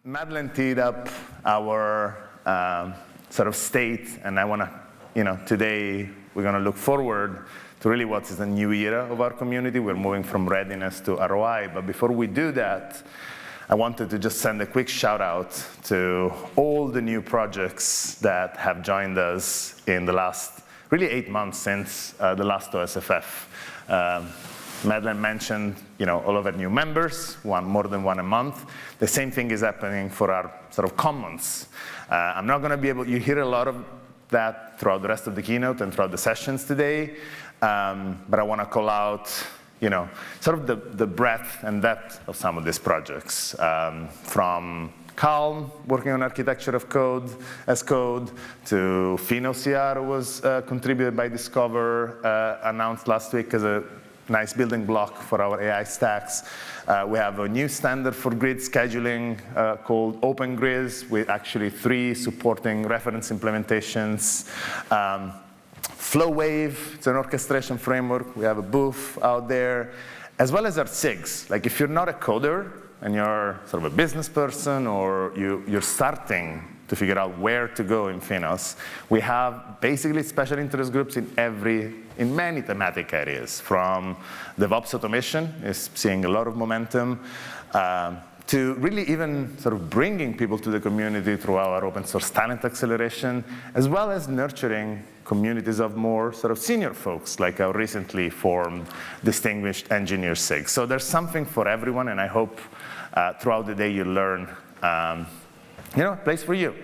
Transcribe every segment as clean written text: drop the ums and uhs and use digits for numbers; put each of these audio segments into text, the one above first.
Madeline teed up our sort of state, and I want to, today we're going to look forward to really what is a new era of our community. We're moving from readiness to ROI, but before we do that, I wanted to just send a quick shout out to all the new projects that have joined us in the last, really 8 months since the last OSFF. Madeline mentioned, all of our new members, more than one a month. The same thing is happening for our sort of commons. I'm not going to be able, you hear a lot of that throughout the rest of the keynote and throughout the sessions today, but I want to call out, sort of the breadth and depth of some of these projects, from Calm, working on architecture of code as code, to FINOS CR was contributed by Discover, announced last week as a nice building block for our AI stacks. We have a new standard for grid scheduling called Open Grids, with actually 3 supporting reference implementations. FlowWave, it's an orchestration framework. We have a booth out there, as well as our SIGs. Like, if you're not a coder and you're sort of a business person, or you're starting to figure out where to go in FINOS, we have basically special interest groups in many thematic areas, from DevOps automation is seeing a lot of momentum, to really even sort of bringing people to the community through our open source talent acceleration, as well as nurturing communities of more sort of senior folks, like our recently formed Distinguished Engineer SIG. So there's something for everyone, and I hope throughout the day you learn, a place for you.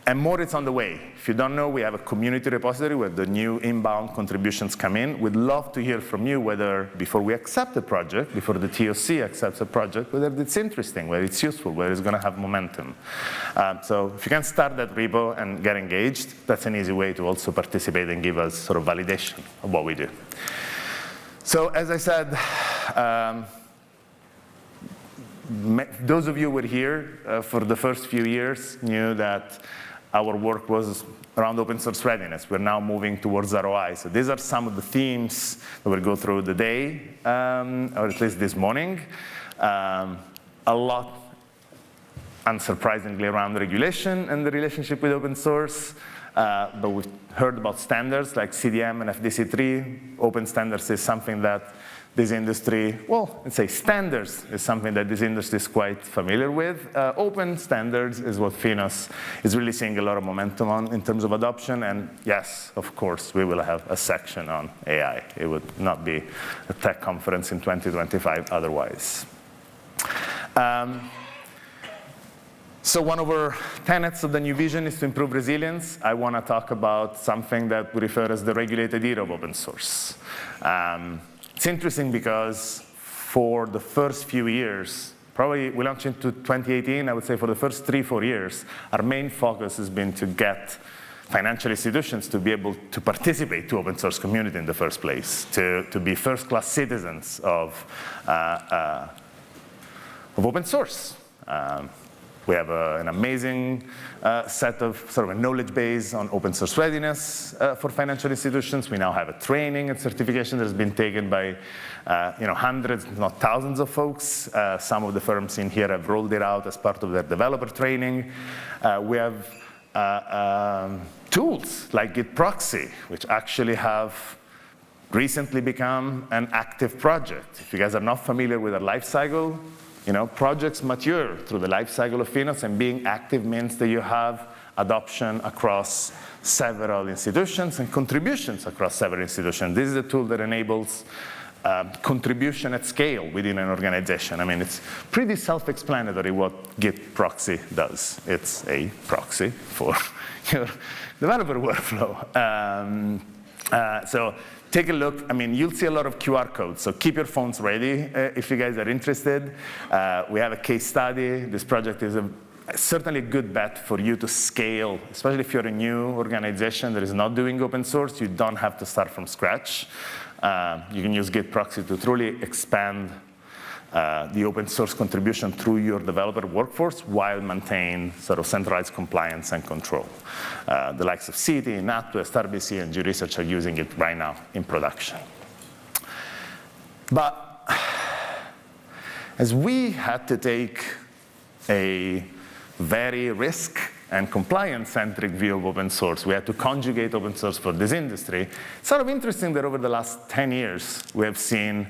And more is on the way. If you don't know, we have a community repository where the new inbound contributions come in. We'd love to hear from you, whether before we accept a project, before the TOC accepts a project, whether it's interesting, whether it's useful, whether it's going to have momentum. So if you can start that repo and get engaged, that's an easy way to also participate and give us sort of validation of what we do. So as I said, those of you who were here for the first few years knew that our work was around open source readiness. We're now moving towards ROI. So these are some of the themes that we'll go through the day, or at least this morning. A lot, unsurprisingly, around regulation and the relationship with open source. But we've heard about standards like CDM and FDC3. Open standards is something that this industry, let's say standards is something that this industry is quite familiar with. Open standards is what FINOS is really seeing a lot of momentum on in terms of adoption. And yes, of course, we will have a section on AI. It would not be a tech conference in 2025 otherwise. So one of our tenets of the new vision is to improve resilience. I want to talk about something that we refer as the regulated era of open source. It's interesting because for the first few years, probably we launched into 2018, I would say for the first 3-4 years, our main focus has been to get financial institutions to be able to participate to open source community in the first place, to be first-class citizens of open source. We have an amazing set of sort of a knowledge base on open source readiness for financial institutions. We now have a training and certification that has been taken by hundreds, if not thousands of folks. Some of the firms in here have rolled it out as part of their developer training. We have tools like Git Proxy, which actually have recently become an active project. If you guys are not familiar with our life cycle, projects mature through the life cycle of FINOS, and being active means that you have adoption across several institutions and contributions across several institutions. This is a tool that enables contribution at scale within an organization. I mean, it's pretty self-explanatory what Git Proxy does. It's a proxy for your developer workflow. So take a look. I mean, you'll see a lot of QR codes, so keep your phones ready if you guys are interested. We have a case study. This project is certainly a good bet for you to scale, especially if you're a new organization that is not doing open source. You don't have to start from scratch. You can use Git Proxy to truly expand the open source contribution through your developer workforce while maintain sort of centralized compliance and control. The likes of Citi, NatWest, RBC, and G Research are using it right now in production. But as we had to take a very risk and compliance-centric view of open source. We had to conjugate open source for this industry. It's sort of interesting that over the last 10 years, we have seen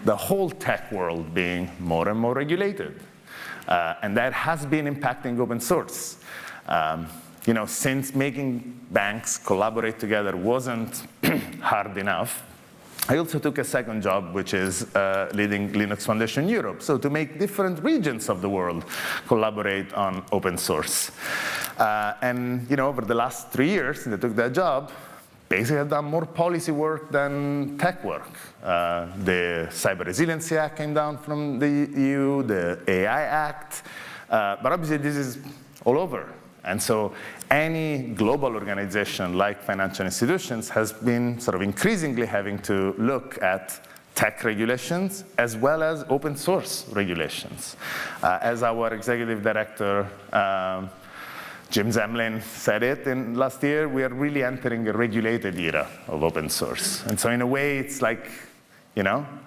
the whole tech world being more and more regulated. And that has been impacting open source. Since making banks collaborate together wasn't hard enough, I also took a second job, which is leading Linux Foundation Europe. So to make different regions of the world collaborate on open source. Over the last 3 years since I took that job, basically I've done more policy work than tech work. The Cyber Resiliency Act came down from the EU, the AI Act. But obviously this is all over. And so any global organization like financial institutions has been sort of increasingly having to look at tech regulations as well as open source regulations. As our executive director, Jim Zemlin, said it last year, we are really entering a regulated era of open source. And so in a way, it's like,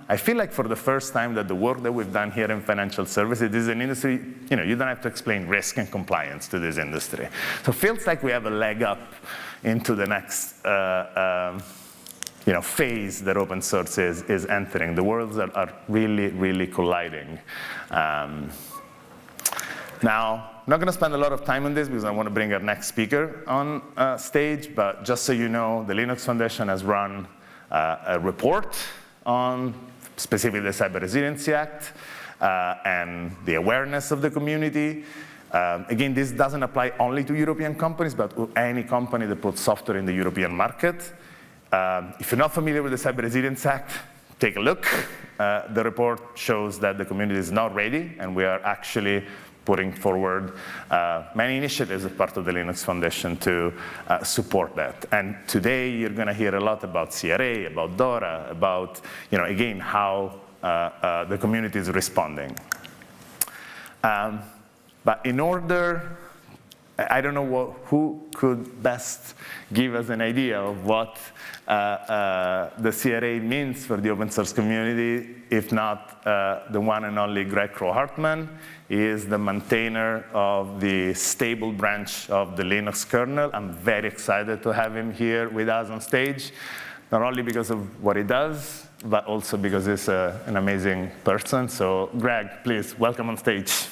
I feel like for the first time that the work that we've done here in financial services, this is an industry, you don't have to explain risk and compliance to this industry. So it feels like we have a leg up into the next phase that open source is entering. The worlds are really, really colliding. Now, I'm not going to spend a lot of time on this because I want to bring our next speaker on stage, but just so you know, the Linux Foundation has run a report on specifically the Cyber Resiliency Act and the awareness of the community. Again, this doesn't apply only to European companies, but any company that puts software in the European market. If you're not familiar with the Cyber Resilience Act, take a look. The report shows that the community is not ready, and we are actually putting forward many initiatives as part of the Linux Foundation to support that. And today, you're going to hear a lot about CRA, about DORA, about, again, how the community is responding. But in order, I don't know who could best give us an idea of what the CRA means for the open source community, if not the one and only Greg Crow-Hartman. He is the maintainer of the stable branch of the Linux kernel. I'm very excited to have him here with us on stage, not only because of what he does, but also because he's an amazing person. So Greg, please, welcome on stage.